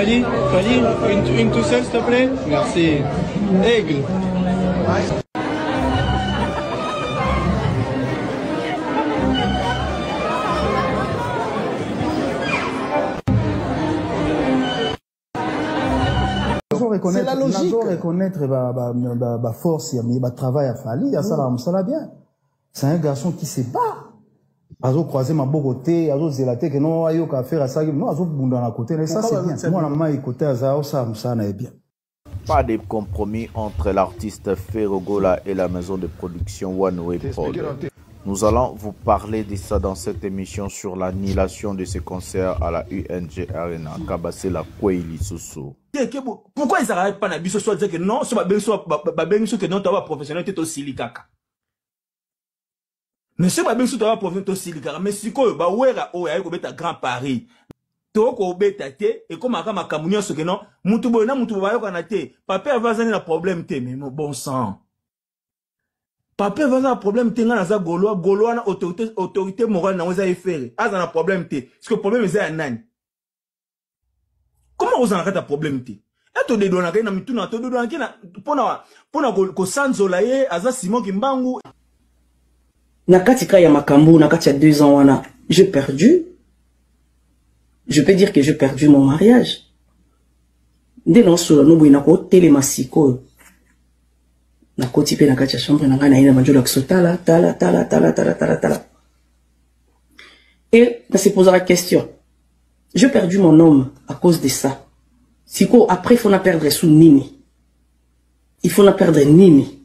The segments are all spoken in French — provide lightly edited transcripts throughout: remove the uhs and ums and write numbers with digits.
Fali, une tout seul, s'il te plaît. Merci. Aigle. C'est la logique. Il faut reconnaître la force, le travail à Fali, ça l'a bien. C'est un garçon qui se bat. Azo croiser ma bogoté, azo zelaté que non ayo ka faire ça, non azo bunda na côté, ça c'est bien. Moi la maman côté azao ça na bien. Pas de compromis entre l'artiste Ferrogola et la maison de production One Way Prod. Nous allons vous parler de ça dans cette émission sur l'annulation de ce concert à la UNG Arena, Kabase la Kweili Soso. Pourquoi ils n'arrêtent pas de dire que non, c'est que non, tu vas professionnel, tu es aussi likaka. Mais c'est pas bien sûr tu vas professionnel, tu es aussi likaka. Mais si tu as Grand Paris, tu as et comme à Kamunia, ce que non, Moutoubona, papa va avoir un problème, mais bon sang. Papa va avoir un problème, Gaulois, autorité morale, n'a pas fait. Ah, un problème, parce que le problème est un nan. Comment vous en arrêtez un problème, et tu te donnes un mitou, tu te donnes un pour Sanzolaye, Aza Simon Kimbangu. Nakatika ya makambu, nakatia 2 ans, wana, j'ai perdu. Je peux dire que j'ai perdu mon mariage. Dès non, sur nous, il y a un télémassiko. Na koti pe na kacha chambre na ngana ina manjola ksotala tala. Et on se pose la question. J'ai perdu mon homme à cause de ça. Siko après il faut na perdre sous nini. Il faut na perdre nini.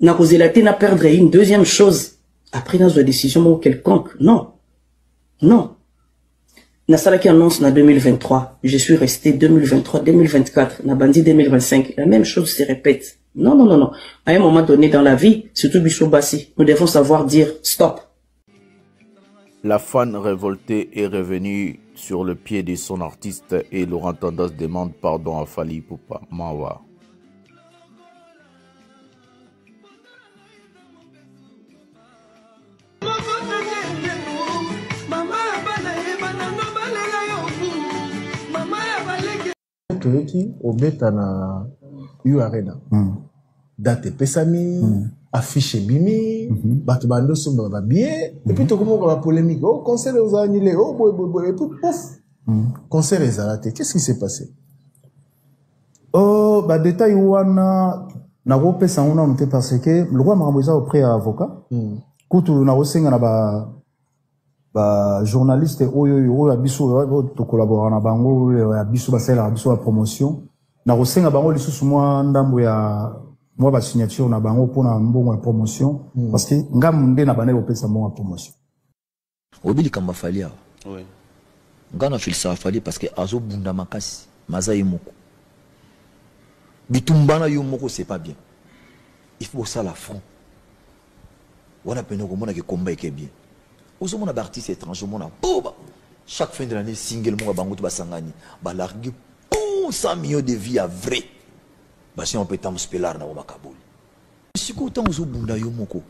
Na cause la na perdre une deuxième chose après dans une décision quelconque. Non. Non. Na sala qui annonce na 2023, je suis resté 2023, 2024, na bandi 2025, la même chose se répète. Non, non, non, non. À un moment donné dans la vie, surtout Bichobassi, nous devons savoir dire stop. La fan révoltée est revenue sur le pied de son artiste et Laurent Tendance demande pardon à Fally Ipupa Mawa. Qui obeta na Arena. Date pesami, affiche bimi, batubando sur ba billet, et puis tout comme on va polémique. Oh, concert aux annulés, oh, et puis pouf. Concert est arrêté. Qu'est-ce qui s'est passé? Oh, bah, détail wana, na rope sa on a parce que le roi m'a besoin auprès à avocat. Koutu na rosenga na ba journaliste oyo abiso to collaborer na bango abiso ba sala abiso la promotion na rosenga bango lisusu mwa ndambo ya mwa ba signature na bango pona mbongo ya promotion parce que ngam nde na bana opesa mbongo ya promotion obili kamba Fally awa oui ngana filsa Fally parce que azo bunda makasi mazayi moko bitumbana yo moko c'est pas bien il faut ça la front wana peno ko mona ke combat ke bien aux hommes d'artistes étrangers, chaque fin de l'année, single, moi, bangout basangani, balargue, 100 millions de vies à vrai. Si on peut t'en spelar na Makaboul. Si autant aux bunda yo moko,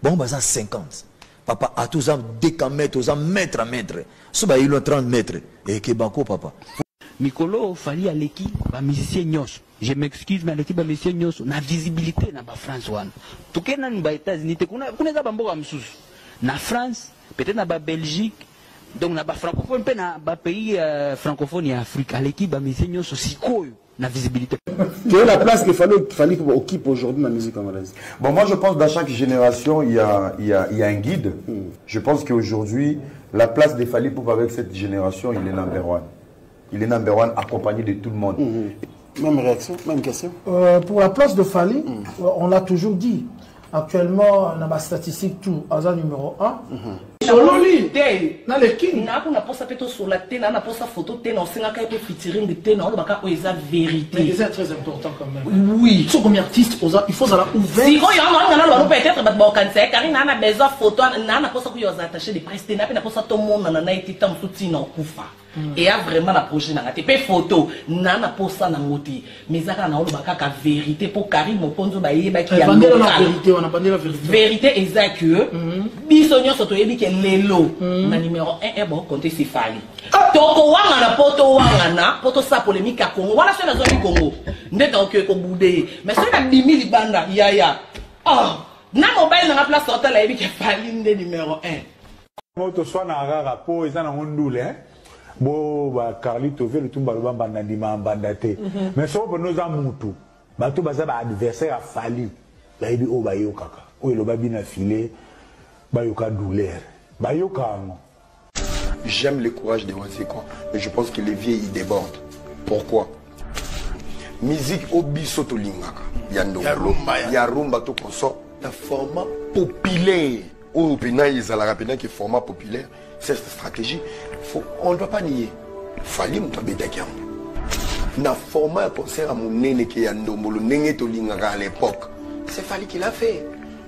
bon, baza 50. Papa, à tous ans, décamètres, aux ans, mètre à mètre. Ce bah, il a 30 mètres. Et que banco, papa. Mikolo, Fally à l'équipe, bah, musicien nyos. Je m'excuse, mais l'équipe, bah, musicien nyos, na visibilité, na ba France one. Tout cas, na ba États-Unis, kuna za bambo amsus. Na France, peut-être na ba Belgique, donc na ba francophone, peut na ba pays francophone et Afrique. À l'équipe, bah, musicien nyos aussi quoi, na visibilité. Quelle est la place qu'il fallait occupe aujourd'hui dans la musique congolaise? Bon, moi je pense que dans chaque génération, il y a un guide. Je pense qu'aujourd'hui, la place de Fally Ipupa avec cette génération, il est number one. Il est number one, accompagné de tout le monde. Même réaction, même question. Pour la place de Fally, on l'a toujours dit. Actuellement, dans ma statistique, tout, Aza numéro 1. Sololi, dans le king. On a posé sur la télé, on a posé photo, on a fait featuring de télé, on a fait la vérité. Mais c'est très important quand même. Oui. Ils sont comme artistes, il faut aller ouvert. Si on a peut-être des car il a besoin de photos, on a posé attaché de presse, on a posé tout le monde, on a été tant soutien, on a Et y a vraiment la projet na ngate pe photo nana posa na ngoti mais zaka na oloba kaka vérité pour Karim Mokonzo ba yeba ki ya vérité on a pas dit la vérité vérité exact que biso nyonso to yebi ke lelo na numéro 1 bon compter si fali toko wanga na poto sa polémique à Congo wala sona zone Congo ndeta ok ko bude mais sona bimi libanda ya ah na mobile na place hotel yebi ke fali ndé numéro 1 moto soit na rara po ezana ngondule bo ba Carlito ve le tumba lobamba na ndima mbandate mais so bo noza mutu bato baza ba adversaire a fali ba yebi o ba yo kaka o lo ba bina filé ba yo ka douleur ba yo ka. J'aime le courage de Wanzeko, mais je pense que les vieux ils débordent. Pourquoi? Musique au bisoto lingaka yando ya rumba to koso un format populaire au pena izala rapena qui format populaire. Cette stratégie, on ne doit pas nier. Fali Moutabedakam. Na format un concert à mon nene qui est à Ndomolo, Nene Tolingara à l'époque. C'est Fali qui l'a fait.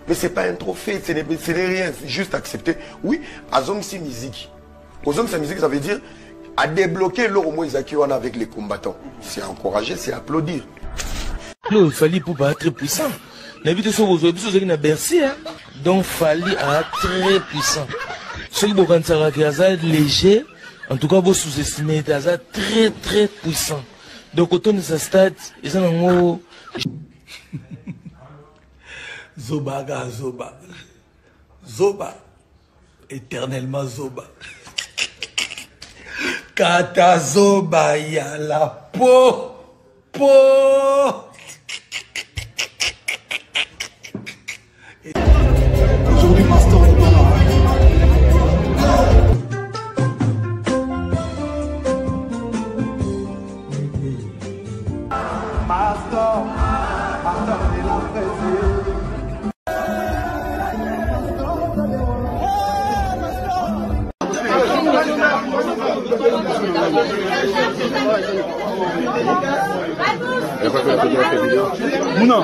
Mais ce n'est pas un trophée, ce n'est rien, c'est juste accepter. Oui, Azom si musique. Azom si musique, ça veut dire à débloquer l'euro Moïsakiwana avec les combattants. C'est encourager, c'est applaudir. Non, Fali pour pas très puissant. N'habitez sur vos autres, na Bercy, donc Fali a très puissant. Ceux qui sont léger, en tout cas, vous sous-estimez, très très puissant. Donc, autour de sa stade, ils ont un mot. Zoba, Zoba. Zoba. Éternellement Zoba. Kata Zoba, ya la peau. Aujourd'hui, Master Non.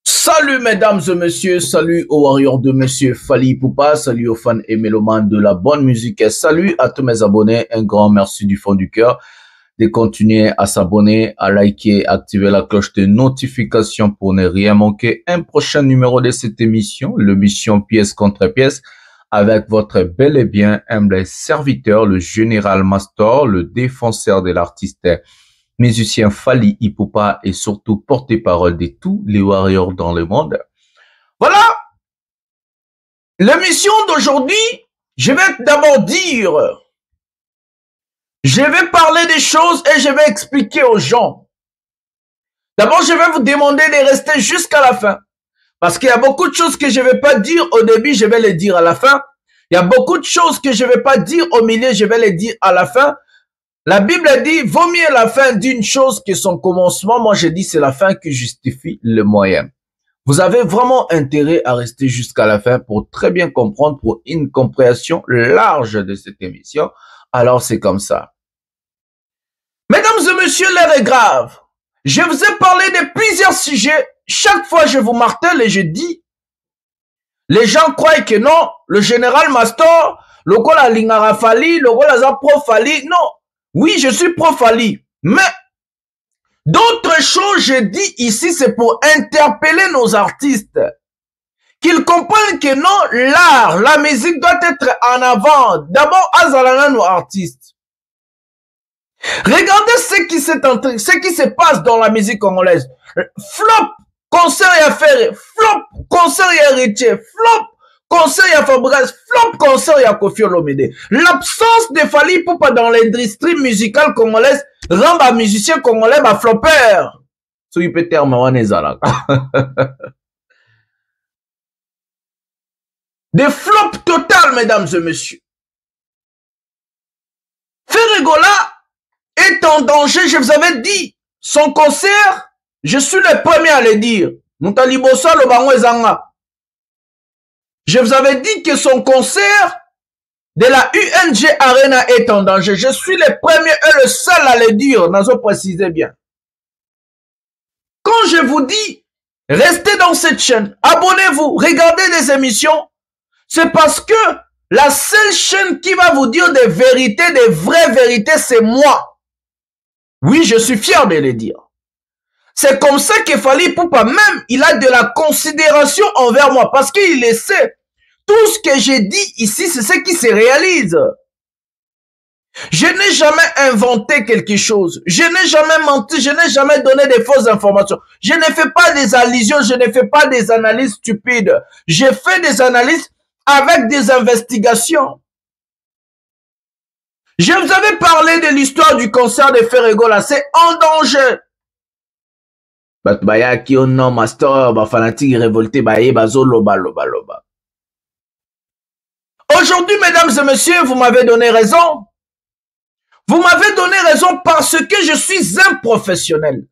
Salut mesdames et messieurs, salut aux warriors de monsieur Fally Ipupa, salut aux fans et mélomanes de la bonne musique et salut à tous mes abonnés, un grand merci du fond du cœur de continuer à s'abonner, à liker, activer la cloche de notification pour ne rien manquer un prochain numéro de cette émission, l'émission pièce contre pièce, avec votre bel et bien humble serviteur, le général Mastor, le défenseur de l'artiste musicien Fally Ipupa et surtout porte-parole de tous les warriors dans le monde. Voilà l'émission d'aujourd'hui. Je vais d'abord dire, je vais parler des choses et je vais expliquer aux gens. D'abord, je vais vous demander de rester jusqu'à la fin. Parce qu'il y a beaucoup de choses que je ne vais pas dire au début, je vais les dire à la fin. Il y a beaucoup de choses que je ne vais pas dire au milieu, je vais les dire à la fin. La Bible dit, vaut mieux la fin d'une chose que son commencement. Moi, je dis, c'est la fin qui justifie le moyen. Vous avez vraiment intérêt à rester jusqu'à la fin pour très bien comprendre, pour une compréhension large de cette émission. Alors c'est comme ça. Mesdames et messieurs, l'heure est grave. Je vous ai parlé de plusieurs sujets. Chaque fois, je vous martèle et je dis, les gens croient que non, le général Mastor, le gars la Lingara Fali, le gars la pro Fali. Non. Oui, je suis pro Fali. Mais, d'autres choses, je dis ici, c'est pour interpeller nos artistes. Qu'ils comprennent que non, l'art, la musique doit être en avant. D'abord, azalana nos artistes. Regardez ce qui se passe dans la musique congolaise. Flop, concert et affaire. Flop, concert et héritier. Flop, concert et Fabrice. Flop, concert et Kofi Olomide. L'absence de Fally Ipupa dans l'industrie musicale congolaise rend les musiciens congolais flopper. Ce qui peut terme, on est là. Des flops total, mesdames et messieurs. Ferregola est en danger, je vous avais dit. Son concert, je suis le premier à le dire. Je vous avais dit que son concert de la UNG Arena est en danger. Je suis le premier et le seul à le dire. Nazo précisez bien. Quand je vous dis, restez dans cette chaîne, abonnez-vous, regardez des émissions, c'est parce que la seule chaîne qui va vous dire des vérités, des vraies vérités, c'est moi. Oui, je suis fier de le dire. C'est comme ça que Fally Ipupa même, il a de la considération envers moi parce qu'il le sait. Tout ce que j'ai dit ici, c'est ce qui se réalise. Je n'ai jamais inventé quelque chose. Je n'ai jamais menti. Je n'ai jamais donné des fausses informations. Je ne fais pas des allusions. Je ne fais pas des analyses stupides. Je fais des analyses avec des investigations. Je vous avais parlé de l'histoire du concert de Ferregola. C'est en danger. Batbaya on nom master, fanatique révolté, bazo loba loba loba. Aujourd'hui, mesdames et messieurs, vous m'avez donné raison. Vous m'avez donné raison parce que je suis un professionnel.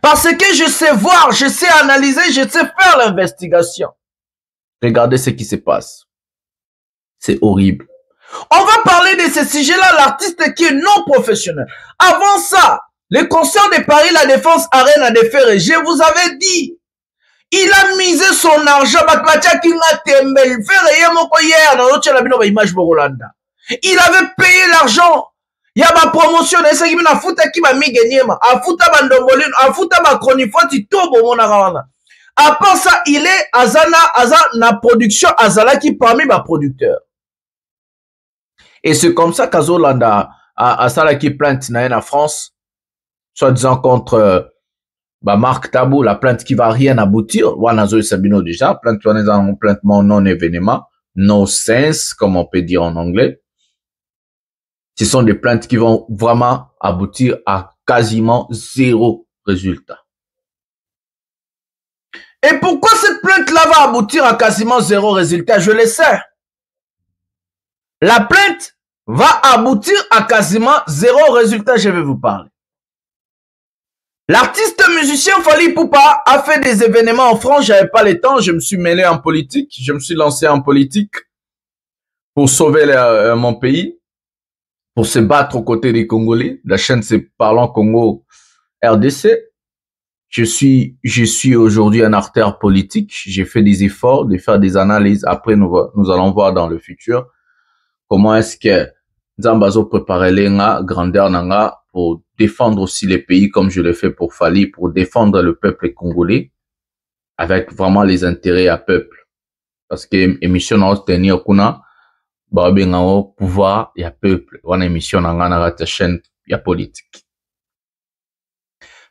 Parce que je sais voir, je sais analyser, je sais faire l'investigation. Regardez ce qui se passe. C'est horrible. On va parler de ce sujet-là, l'artiste qui est non professionnel. Avant ça, le concert de Paris, la Défense Arena de Ferré, je vous avais dit, il a misé son argent, il avait payé l'argent. Il y a ma promotion, à part ça, il est na production Azala qui parmi ma producteur. Et c'est comme ça qu'Azolanda a ça qui plainte en France, soit disant contre Marc Tabou, la plainte qui va rien aboutir. Wanazo et Sabino déjà, plaintement non événement, no sense, comme on peut dire en anglais. Ce sont des plaintes qui vont vraiment aboutir à quasiment zéro résultat. Et pourquoi cette plainte-là va aboutir à quasiment zéro résultat? Je le sais. La plainte va aboutir à quasiment zéro résultat, je vais vous parler. L'artiste musicien Fally Ipupa a fait des événements en France, j'avais pas le temps, je me suis mêlé en politique, je me suis lancé en politique pour sauver mon pays, pour se battre aux côtés des Congolais. La chaîne c'est Parlant Congo RDC. Je suis aujourd'hui un acteur politique, j'ai fait des efforts de faire des analyses, après nous allons voir dans le futur comment est-ce que Zambazo préparait l'enga, grandeur nanga, pour défendre aussi les pays comme je l'ai fait pour Fally, pour défendre le peuple congolais avec vraiment les intérêts à peuple. Parce que émission na tenir kuna ba bengao pouvoir ya peuple. Wana émission nanga na ta chaîne ya politique.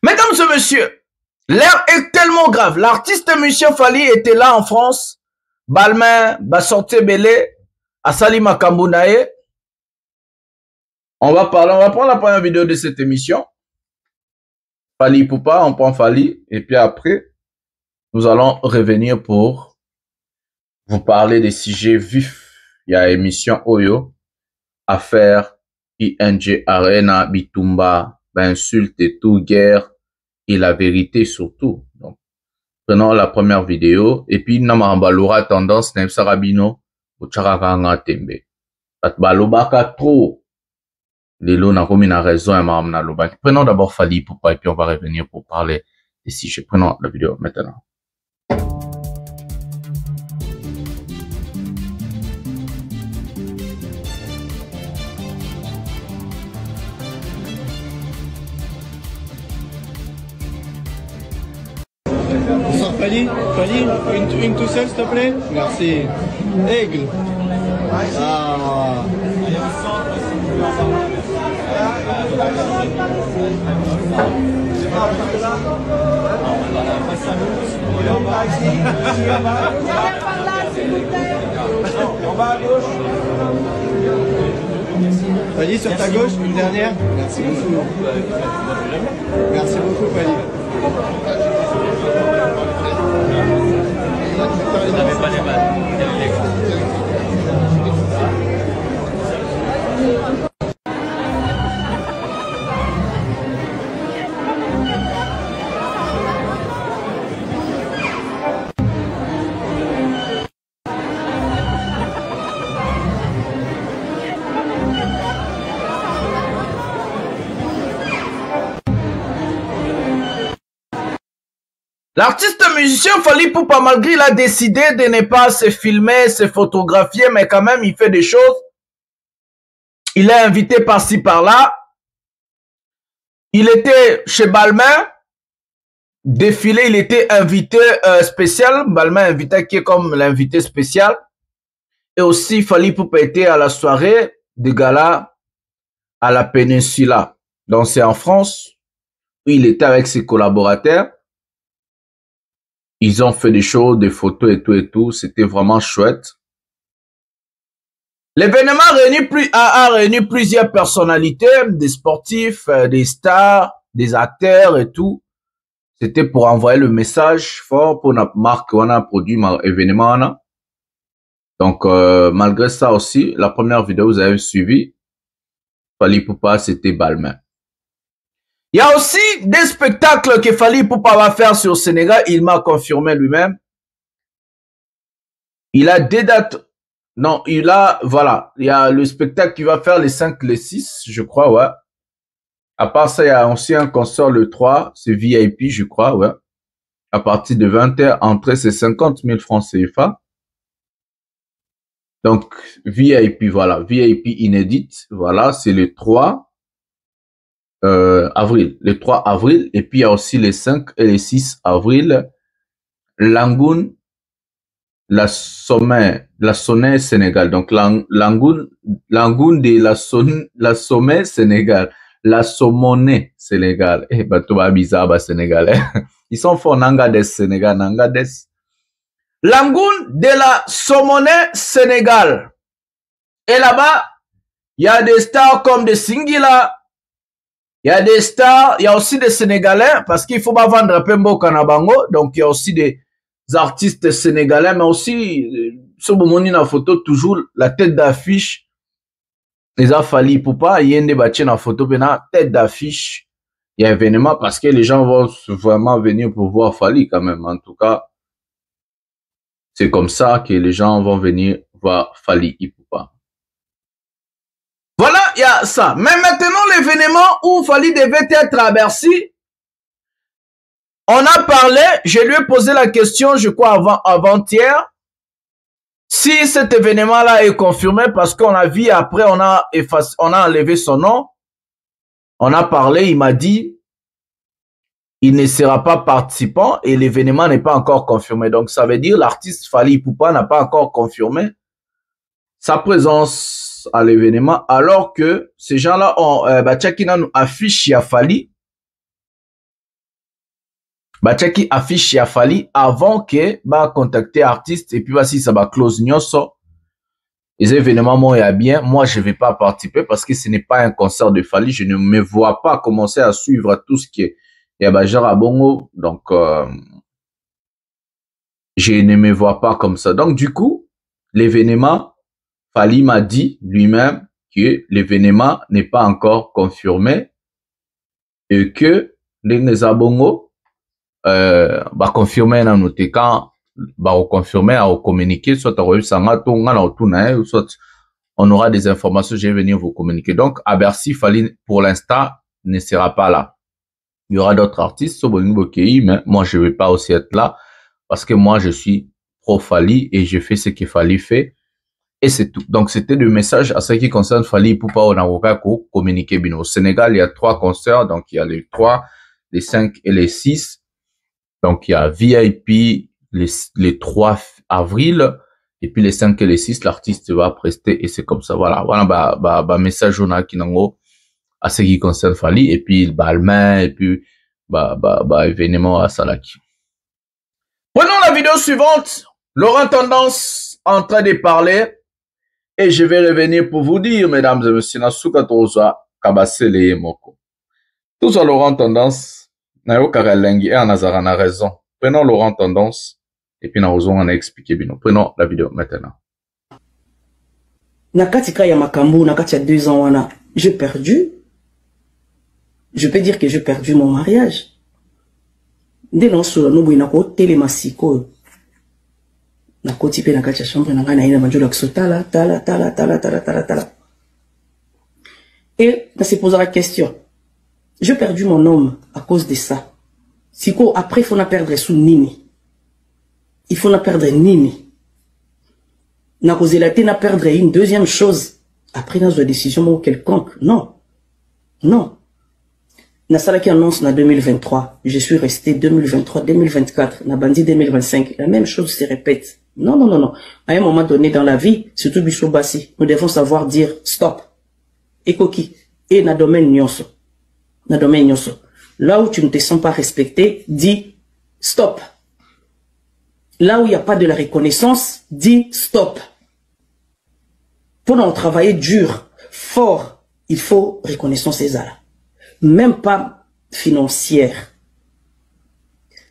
Mesdames et messieurs, l'heure est tellement grave. L'artiste musicien Fally était là en France. Balmain, Bassorté Belé, Asali Makambunae. On va prendre la première vidéo de cette émission. Fally Ipupa, on prend Fally. Et puis après, nous allons revenir pour vous parler des sujets vifs. Il y a émission Oyo, affaire ING Arena, Bitumba, insulte et tout, guerre et la vérité surtout. Donc, Prenons la première vidéo. Et puis, Namamba l'aura tendance, Nem Sarabino, au Tcharakanga Tembe. Balobaka trop. Lelo n'a remis la raison et Madame Naloba. Prenons d'abord Fally Ipupa et puis on va revenir pour parler des sujets. Prenons la vidéo maintenant. Bonsoir Fally, une tout seul s'il te plaît. Merci. Aigle. Ah. Fally, sur ta gauche, une dernière. Merci beaucoup. Merci beaucoup Fally. L'artiste musicien Fally Ipupa, malgré il a décidé de ne pas se filmer, se photographier, mais quand même il fait des choses. Il est invité par-ci par-là. Il était chez Balmain, défilé, il était invité spécial. Balmain invité qui est comme l'invité spécial. Et aussi Fally Ipupa était à la soirée de gala à la Péninsula. Donc c'est en France où il était avec ses collaborateurs. Ils ont fait des shows, des photos et tout et tout. C'était vraiment chouette. L'événement a réuni plusieurs personnalités, des sportifs, des stars, des acteurs et tout. C'était pour envoyer le message fort pour notre marque. On a produit l'événement. Donc, malgré ça aussi, la première vidéo vous avez suivi, Fally Ipupa, c'était Balmain. Il y a aussi des spectacles que Fally Ipupa va faire sur le Sénégal. Il m'a confirmé lui-même. Il a des dates. Non, il a, voilà. Il y a le spectacle qu'il va faire les 5, les 6, je crois, ouais. À part ça, il y a aussi un concert le 3. C'est VIP, je crois, ouais. À partir de 20h, entrée, c'est 50 000 francs CFA. Donc, VIP, voilà. VIP inédite, voilà. C'est le 3. Avril, le 3 avril, et puis il y a aussi les 5 et les 6 avril, Langoun, la Sommet Sénégal. Donc, Langoun de la Sommet Sénégal, la Somone Sénégal. Eh, bah, tout va bizarre, bah, Sénégalais. Ils sont forts, Nangades Sénégal, Nangades. Langoun de la Somone Sénégal. Et là-bas, il y a des stars comme des Singila. Il y a des stars, il y a aussi des Sénégalais, parce qu'il faut pas vendre Pembo Kanabango, donc il y a aussi des artistes sénégalais, mais aussi, sur la photo, toujours la tête d'affiche, les a Fally Ipupa, il y a une débattie dans la photo, tête d'affiche, il y a un événement, parce que les gens vont vraiment venir pour voir Fally quand même, en tout cas, c'est comme ça que les gens vont venir voir Fally Ipupa. Voilà, il y a ça. Mais maintenant, l'événement où Fally devait être à Bercy, on a parlé, je lui ai posé la question, je crois, avant-hier, si cet événement-là est confirmé, parce qu'on a vu après, on a enlevé son nom, on a parlé, il m'a dit, il ne sera pas participant et l'événement n'est pas encore confirmé. Donc, ça veut dire l'artiste Fally Ipupa n'a pas encore confirmé sa présence à l'événement, alors que ces gens-là ont Bachakina nous affiche à Fally. Bachaki affiche à Fally avant que bah contacter artiste et puis voici ça va close nyoso. Les événements moi et bien, moi je vais pas participer parce que ce n'est pas un concert de Fally, je ne me vois pas commencer à suivre tout ce qui est genre à Bongo, donc je ne me vois pas comme ça. Donc du coup, l'événement Fally m'a dit lui-même que l'événement n'est pas encore confirmé et que les Abongo bah confirmer na noté quand bah reconfirmer à communiquer soit à sanga to ngana otuna soit on aura des informations, je vais venir vous communiquer. Donc à Bercy, Fally pour l'instant ne sera pas là. Il y aura d'autres artistes sur Bokei, mais moi je vais pas aussi être là parce que moi je suis pro Fally et je fais ce que Fally fait et c'est tout. Donc c'était le message à ce qui concerne Fally Ipupa Onaroka pour communiquer bien. Au Sénégal, il y a 3 concerts, donc il y a les 3, les 5 et les 6. Donc il y a VIP les 3 avril et puis les 5 et les 6 l'artiste va prester et c'est comme ça. Voilà bah message on a qui nango à ce qui concerne Fally et puis Balmain et puis bah événement à Salaki. Prenons la vidéo suivante. Laurent Tendance en train de parler et je vais revenir pour vous dire, mesdames et messieurs, Nasuka Toza Kabasele Moko. Tout ça Laurent Tendance, Nayo Karalengi et Anazara a raison. Prenons Laurent Tendance et puis on a expliqué bien. Prenons la vidéo maintenant. Nakatika ya makambo, nakati ya 2 ans wana, j'ai perdu. Je peux dire que j'ai perdu mon mariage. Dès non solo no boy nako telemasiko. Nako tipe nakati ya chambre nanga na ina manjola ksotala tala. Et on se posera la question. J'ai perdu mon homme à cause de ça. Siko après il faut na perdre sous nini. Il faut na perdre nini. Na cause la na perdre une deuxième chose après dans une décision quelconque. Non. Non. Na sala qui annonce na 2023, je suis resté 2023, 2024, na bandi 2025, la même chose se répète. Non. À un moment donné dans la vie, surtout Bishobasi, nous devons savoir dire stop. Et koki, et na domaine nyonso. Na domaine nyonso. Là où tu ne te sens pas respecté, dis stop. Là où il n'y a pas de la reconnaissance, dis stop. Pour nous travailler dur, fort, il faut reconnaissance et ça. Même pas financière.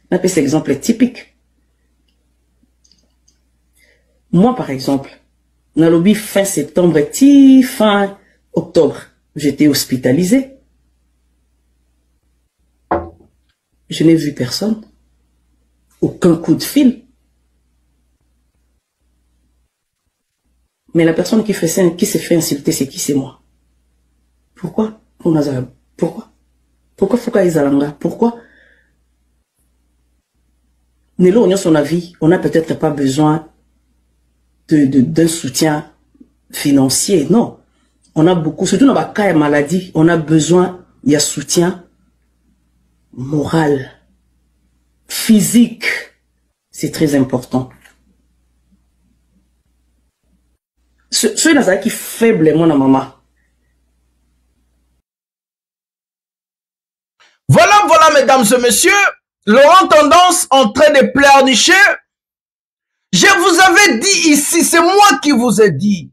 On appelle cet exemple typique. Moi, par exemple, dans le lobby fin septembre et fin octobre, j'étais hospitalisé. Je n'ai vu personne. Aucun coup de fil. Mais la personne qui s'est fait insulter, c'est qui? C'est moi. Pourquoi? Pourquoi? Pourquoi Fouka Izalanga? Pourquoi? Nelo, on a son avis, on n'a peut-être pas besoin d'un soutien financier, non. On a beaucoup, surtout dans la cas de maladie, on a besoin d'un soutien moral, physique. C'est très important. Ceux qui faiblement na maman. Voilà, mesdames et messieurs, Laurent Tendance en train de pleurnicher. Je vous avais dit ici, c'est moi qui vous ai dit.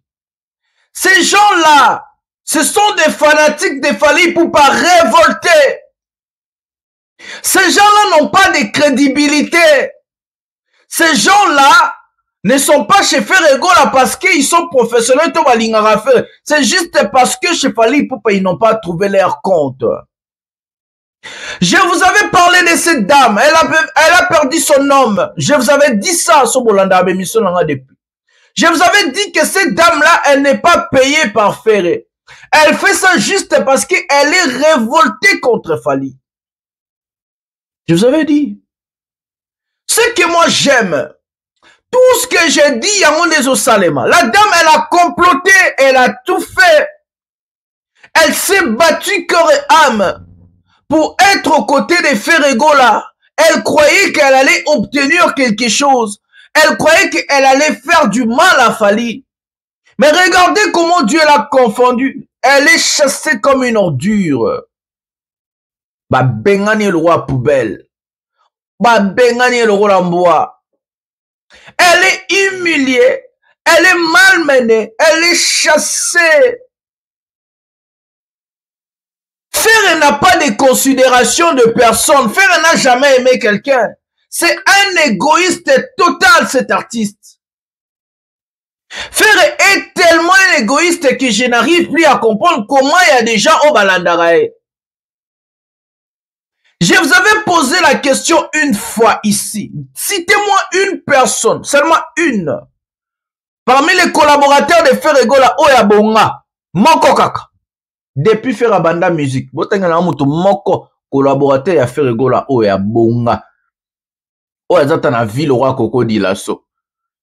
Ces gens-là, ce sont des fanatiques de Fally Ipupa révoltés. Ces gens-là n'ont pas de crédibilité. Ces gens-là ne sont pas chez Ferregola parce qu'ils sont professionnels. C'est juste parce que chez Fally Ipupa, ils n'ont pas trouvé leur compte. Je vous avais parlé de cette dame. Elle a perdu son homme. Je vous avais dit ça sur Bolanda émission depuis. Je vous avais dit que cette dame-là, elle n'est pas payée par Ferré. Elle fait ça juste parce qu'elle est révoltée contre Fally. Je vous avais dit. Ce que moi j'aime, tout ce que j'ai dit, il y a des Salema. La dame, elle a comploté, elle a tout fait. Elle s'est battue corps et âme pour être aux côtés de Ferregola. Elle croyait qu'elle allait obtenir quelque chose. Elle croyait qu'elle allait faire du mal à Fally. Mais regardez comment Dieu l'a confondue. Elle est chassée comme une ordure. Bah, bengani le roi poubelle. Bah, bengani le roi lambois. Elle est humiliée. Elle est malmenée. Elle est chassée. Ferré n'a pas de considération de personne. Ferré n'a jamais aimé quelqu'un. C'est un égoïste total, cet artiste. Ferré est tellement un égoïste que je n'arrive plus à comprendre comment il y a des gens au Balandarae. Je vous avais posé la question une fois ici. Citez-moi une personne, seulement une, parmi les collaborateurs de Ferregola Oya Bonga, Moko Kaka, depuis Ferabanda Musique. Botengana mutu Moko, collaborateur ya Ferregola Oya Bonga. Oya zata na ville roi Koko Dilasso.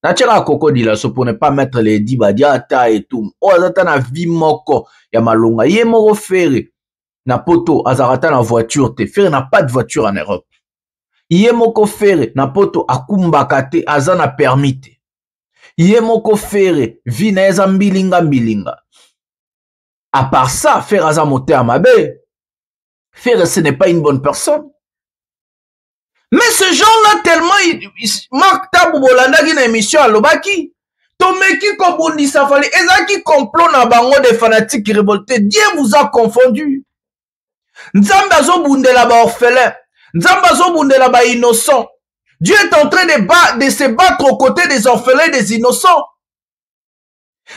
Na tchera Koko Dilasso pour ne pas mettre les dibadiata et tout. Oya zata na vie Moko ya Malonga. Ye Moko Ferre. Na poto azarata na voiture te. Ferre n'a pas de voiture en Europe. Ye Moko Ferre na poto akumbaka te aza na permis te. Ye Moko Ferre vi na eza mbilinga mbilinga. À part ça, Ferre aza moté à mabe. Ferre ce n'est pas une bonne personne. Mais ce genre-là tellement Marc Tabou Bolanda qui na émission à Lobaki. Tomeki Kobundisa Fali ezaki complot na bango des fanatiques révoltés. Dieu vous a confondu. Nzambe azobundela ba orphelin, Nzambe azobundela ba innocent. Dieu est en train de se battre aux côtés des orphelins et des innocents.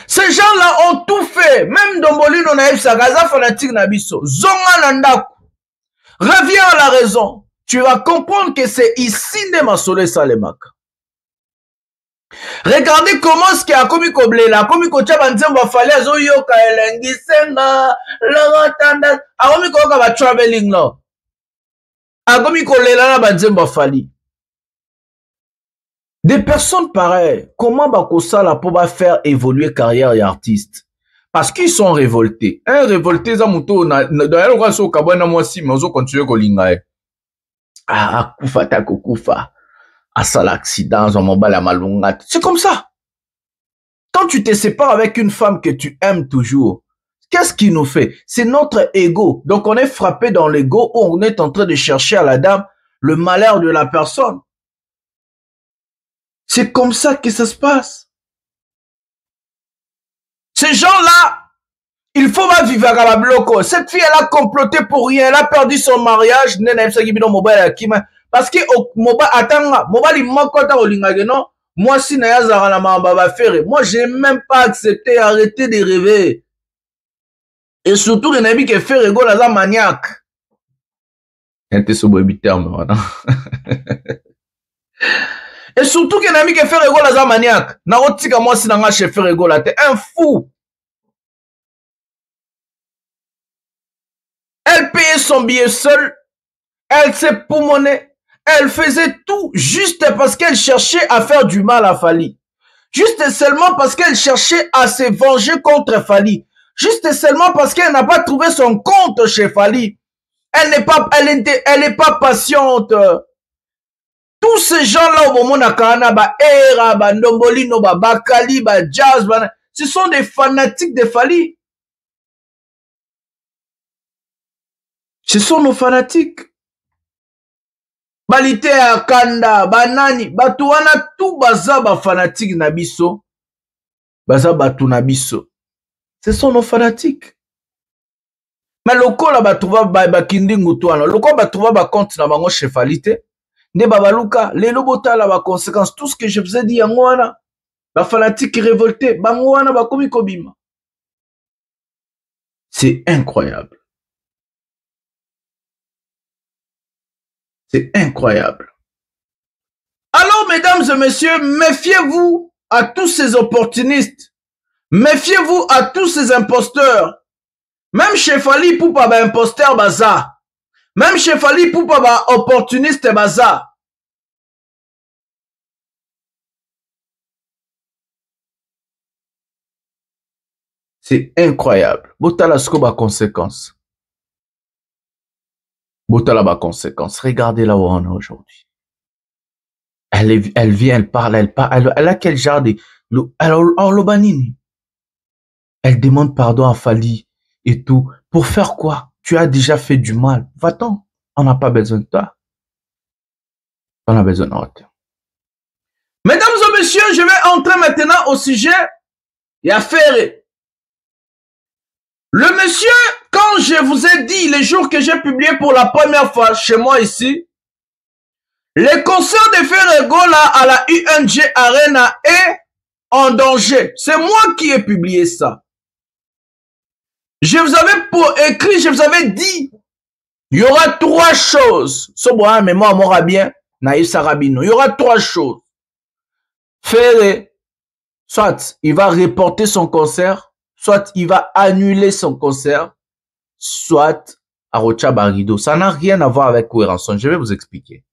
Ces gens-là ont tout fait. Même Dombolino na Sagaza fanatique na biso. Zonga nandaku. Reviens à la raison. Tu vas comprendre que c'est ici de Masole Salemaka. Regardez comment ce qui a commis Koblela, commis Kochaba Nzemba Fali azoyoka elengi senga, l'entendant, a commis Koka va traveling là. A commis Kolela na Nzemba Fali. Des personnes pareilles, comment Bakosala pour faire évoluer carrière et artiste? Parce qu'ils sont révoltés. Un révolté, Zamuto, d'ailleurs, on va se kabana moi si, mais on va continuer Kolinga. Ah, Kufa tako Kufa. À ça l'accident, c'est comme ça. Quand tu te sépares avec une femme que tu aimes toujours, qu'est-ce qui nous fait? C'est notre ego. Donc on est frappé dans l'ego où on est en train de chercher à la dame le malheur de la personne. C'est comme ça que ça se passe. Ces gens-là, il faut pas vivre à la bloco. Cette fille, elle a comploté pour rien. Elle a perdu son mariage. Parce que moba atanga moba li mokota olingage non moi si na yazara na mamba faire moi j'ai même pas accepté arrêter de rêver et surtout que nabi que faire go la maniaque était ce beau terme et surtout que nabi que faire go la maniaque na otika moi si na nga chef faire go la t'es un fou. Elle payait son billet seule, elle s'est poumonée. Elle faisait tout juste parce qu'elle cherchait à faire du mal à Fali. Juste et seulement parce qu'elle cherchait à se venger contre Fali. Juste et seulement parce qu'elle n'a pas trouvé son compte chez Fali. Elle n'est pas patiente. Tous ces gens-là au moment nakana ba Era, ba Ndombolino, ba Bakali, ba Jazz, ce sont des fanatiques de Fali. Ce sont nos fanatiques. Balite ya kanda, banani, batu wana tout baza ba fanatique na biso. Baza batu na biso. Ce sont nos fanatiques. Mais lokola batrouva ba kindingu tuana, lokola batrouva ba compte na bango chefalité. Ne babaluka, lelo botala ba conséquences, tout ce que je vous ai dit yango wana. Ba fanatique révolté, bango wana ba komi kobima. C'est incroyable. C'est incroyable. Alors, mesdames et messieurs, méfiez-vous à tous ces opportunistes. Méfiez-vous à tous ces imposteurs. Même chez Fali Poupa, ba imposteur baza. Même chez Fali Poupa, ba opportuniste baza. C'est incroyable. Botala skoba conséquence. Botala ba conséquence. Regardez là où on est aujourd'hui. Elle vient, elle parle. Elle a quel genre de... Elle demande pardon à Fali et tout. Pour faire quoi? Tu as déjà fait du mal. Va-t'en. On n'a pas besoin de toi. On a besoin de toi. Mesdames et messieurs, je vais entrer maintenant au sujet. Il y a Ferré. Le monsieur, quand je vous ai dit les jours que j'ai publié pour la première fois chez moi ici, le concert de Ferregola à la UNG Arena est en danger. C'est moi qui ai publié ça. Je vous avais écrit, je vous avais dit Il y aura 3 choses. Ce bois, mais moi, m'aura bien. Naïf Sarabino. Il y aura 3 choses. Ferré, soit il va reporter son concert, soit il va annuler son concert, soit Arocha Barido. Ça n'a rien à voir avec Kouéranson. Je vais vous expliquer.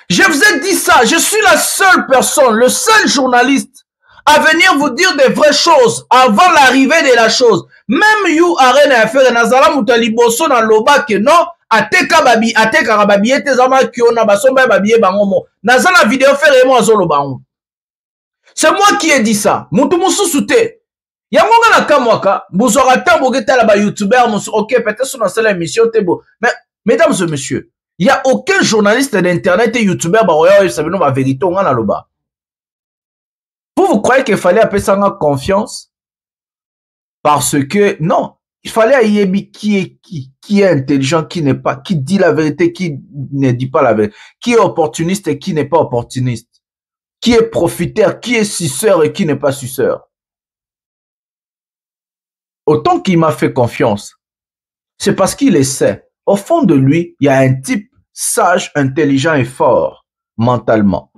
Je vous ai dit ça. Je suis la seule personne, le seul journaliste à venir vous dire des vraies choses avant l'arrivée de la chose. Même you arena à faire nazala mutaliboso na loba que non ateka babi ateka babi etezama kiona basomba babi bangomo nazala vidéo faire moi zolo bango. C'est moi qui ai dit ça. Mutu mususu te. Yangonga na kamwaka buzora tambo getala ba youtubeur musu OK peut-être sur notre émission tebo. Mais mesdames et messieurs, il y a aucun journaliste d'internet et youtubeur ba roya sabino ba vérité on na loba. Vous croyez qu'il fallait appeler ça confiance? Parce que, non, il fallait Ayebi qui est intelligent, qui n'est pas, qui dit la vérité, qui ne dit pas la vérité, qui est opportuniste et qui n'est pas opportuniste, qui est profiteur, qui est suceur et qui n'est pas suceur. Autant qu'il m'a fait confiance, c'est parce qu'il essaie. Au fond de lui, il y a un type sage, intelligent et fort mentalement.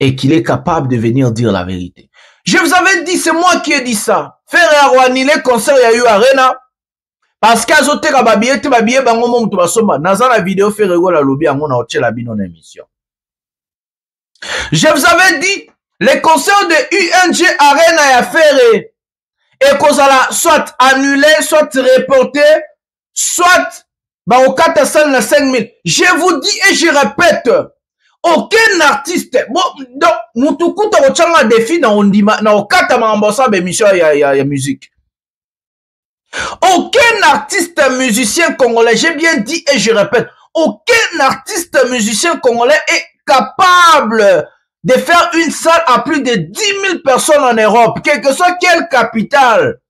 Et qu'il est capable de venir dire la vérité. Je vous avais dit, c'est moi qui ai dit ça. Faire annulé concert ya eu arena. Parce qu'azote kababiye te babiye bango mo mutu basomba. Naza la vidéo faire la lobby ango na oche la bino na émission. Je vous avais dit, les concerts de UNG Arena ya faire et kozala soit annulé, soit reporté, soit ba au 4 na 5000. Je vous dis et je répète. Aucun artiste, bon, donc, mutukuta ochanga défi na ondima, na okata mambosa bémission ya musique. Aucun artiste musicien congolais, j'ai bien dit et je répète, aucun artiste musicien congolais est capable de faire une salle à plus de 10 000 personnes en Europe, quelle que soit quelle capitale,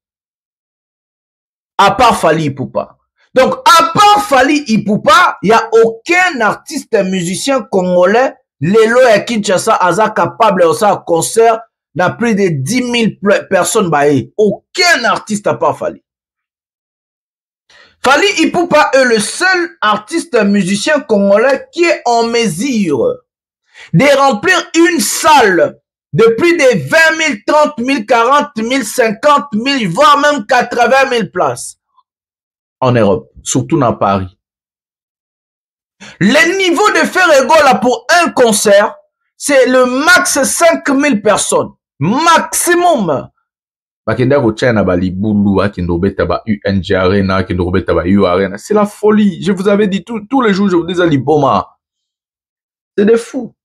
à part Fally Ipupa. Donc, à part Fally Ipupa, il n'y a aucun artiste musicien congolais, Lelo et Kinshasa, Aza capable de faire un concert dans plus de 10 000 personnes. Aucun artiste à part Fally. Fally Ipupa est le seul artiste musicien congolais qui est en mesure de remplir une salle de plus de 20 000, 30 000, 40 000, 50 000, voire même 80 000 places. En Europe, surtout dans Paris. Le niveau de Ferrego là pour un concert, c'est le max 5000 personnes. Maximum. C'est la folie. Je vous avais dit tous les jours, je vous disais Liboma. C'est des fous.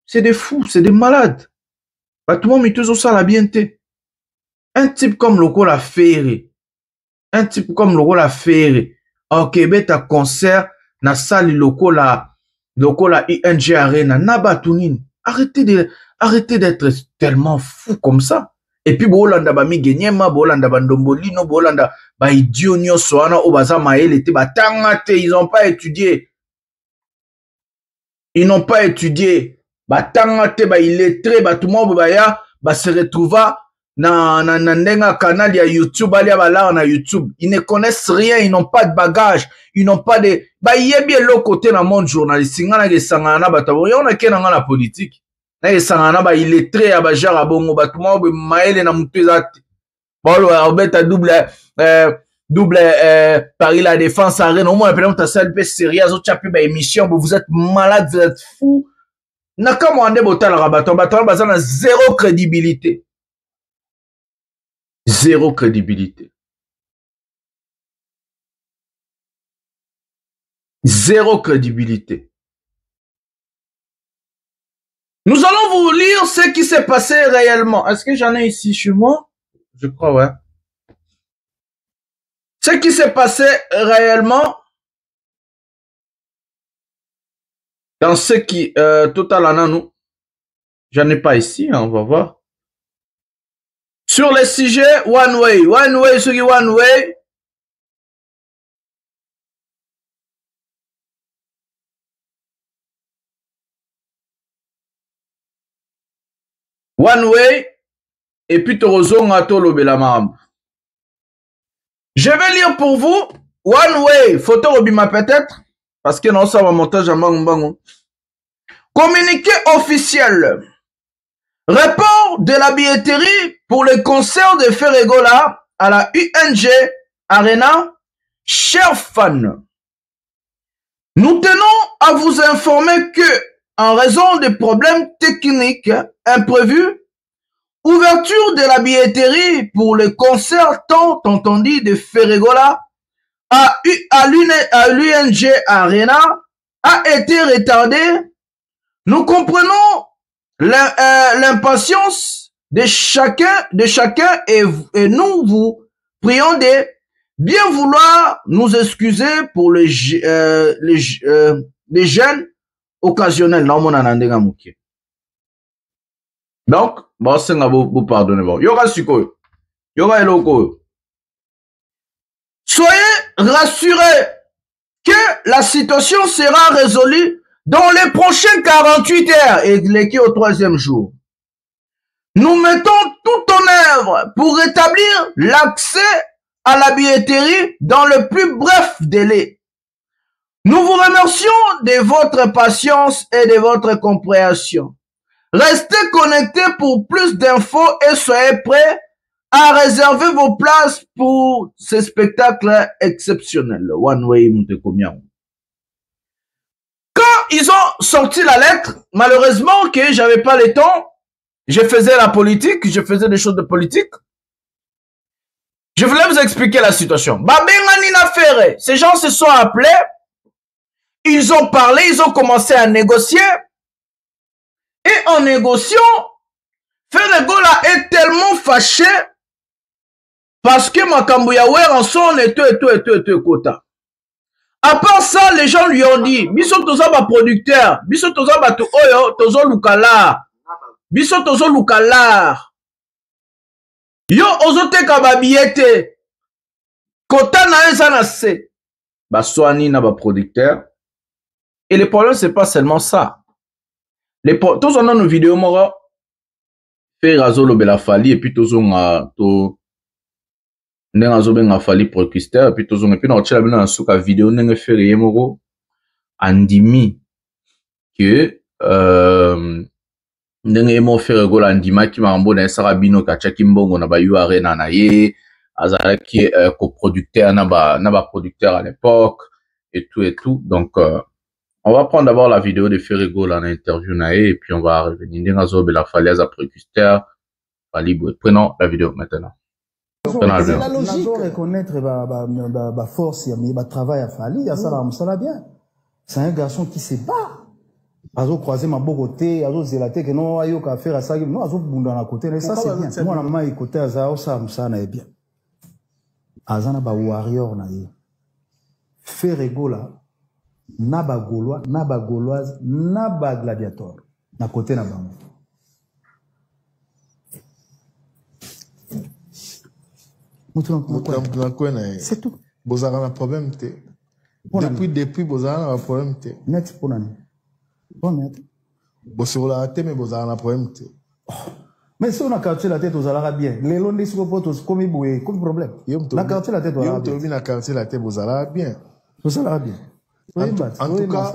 C'est des fous, c'est des malades. Tout le monde met ça la bienté. Un type comme Loco la Ferré. Un type comme Loco la Ferré. Ok, beta concert, na salle Loco la ING Arena, Nabatunine. Arrêtez d'être tellement fou comme ça. Et puis, bolanda ba mi genyema, bolanda ba ndombolino, bolanda ba idiot nyonso wana obaza maele te batanga te, ils n'ont pas étudié. Ils n'ont pas étudié. Batanga te ba illettré, ba tout le monde ba se retrouva na ndenga canal ya YouTube, alia bala na YouTube. Ils ne connaissent rien, ils n'ont pas de bagage, ils n'ont pas de ba yebi l'autre côté dans le monde journalistique, ngana ke sangana batabo, yona ke na la politique. Na sangana ba illettré ya ba jara bongo batuma ba maele na mutezati. Bolo obeta double Paris la défense arena au moins peut-être ta salle sérieux zo chapi ba émission, vous êtes malade, vous êtes fou. Naka mwande botala rabato bazana zéro crédibilité. Zéro crédibilité. Zéro crédibilité. Nous allons vous lire ce qui s'est passé réellement. Est-ce que j'en ai ici chez moi? Je crois, ouais. Ce qui s'est passé réellement dans ce qui... Total Ananou. J'en ai pas ici, hein, on va voir. Sur les sujets One Way, ce qui One Way. One Way, et puis Torozonga Tolo Belamam. Je vais lire pour vous One Way, photo Robima peut-être, parce que non, ça va montage à Mbango. Communiqué officiel. Report de la billetterie pour le concert de Ferregola à la UNG Arena. Chers fans, nous tenons à vous informer que, en raison des problèmes techniques imprévus, ouverture de la billetterie pour le concert tant entendu de Ferregola à l'UNG Arena a été retardée. Nous comprenons l'impatience de chacun et nous vous prions de bien vouloir nous excuser pour les gênes occasionnels. Donc, bon, c'est vous pardonnez. Bon, Yoga Suko, Yoga Eloko. Soyez rassurés que la situation sera résolue dans les prochaines 48 heures et l'équipe au 3e jour. Nous mettons tout en œuvre pour rétablir l'accès à la billetterie dans le plus bref délai. Nous vous remercions de votre patience et de votre compréhension. Restez connectés pour plus d'infos et soyez prêts à réserver vos places pour ce spectacle exceptionnel. One Way Montecomian. Quand ils ont sorti la lettre, malheureusement que j'avais pas le temps, je faisais la politique, je faisais des choses de politique. Je voulais vous expliquer la situation. Babenganina Ferré, ces gens se sont appelés, ils ont parlé, ils ont commencé à négocier. Et en négociant, Ferregola est tellement fâché parce que Makambouyaouer en son et tout quota. À part ça, les gens lui ont dit, biso toza ba producteur, biso toza ba to oyo, tozo lukala. Biso tozo lukala. Yo ozoteka ba billet. Kota na eza na se. Ba soani na ba producteur. Et le problème c'est pas seulement ça. Tous on a nos vidéos moro fait razo lo bela fali et puis tous on a to nenga zo benga fali procusteur et puis tous on et puis na otchela bena suka vidéo nenga fait rien moro andimi que nenga emo faire gola andima ki mambo na sarabino kachaki mbongo na ba URN na ye azala qui coproducteur na ba producteur à l'époque et tout donc on va prendre d'abord la vidéo de Ferregola en interview et puis on va revenir dans la falaise à précuster. Prenons la vidéo maintenant. C'est la logique. Reconnaître la force, le travail à Fali, ça va bien. C'est un garçon qui se bat. Azo croiser ma bogoté, azo zelaté que non ayo ka faire ça, non azo bunda na côté, ça c'est bien. Moi na ma côté azao ça na bien. Azana ba warrior na ye. Ferregola Naba Gaulois, Naba Gauloise, Naba Gladiator. Na côté na bango. C'est tout. Bozara na problème te. Depuis Bozara na problème te. Net pour nani. Bon net. Bosura te mais Bozara na problème te. Mais si on a quartier la tête aux alara bien. Les longs des potos comme iboué, comme problème. Na quartier la tête aux alara bien. Na quartier la tête aux alara bien. Aux alara bien. En tout cas,